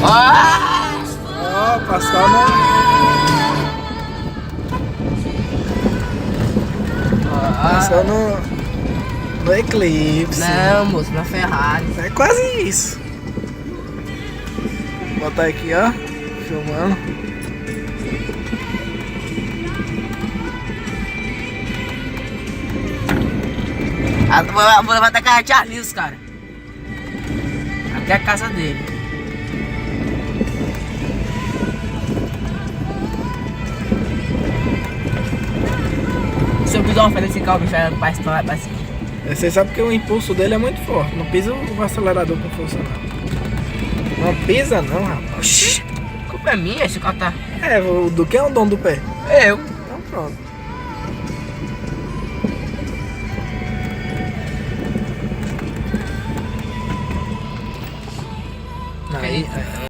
Ó, passou Passou no Eclipse. Não, moço, na Ferrari. É quase isso. Vou botar aqui, ó. Filmando. Vou levar até a casa de Arlios, cara. Até a casa dele. Se eu pisar uma frente desse carro, bicho, vai estourar, vai seguir. Você sabe que o impulso dele é muito forte. Não pisa o acelerador com força, não. Não pisa, não, rapaz. Oxi, a culpa é minha, esse carro tá... É, do que é o dono do pé? Eu. Então pronto. Aí,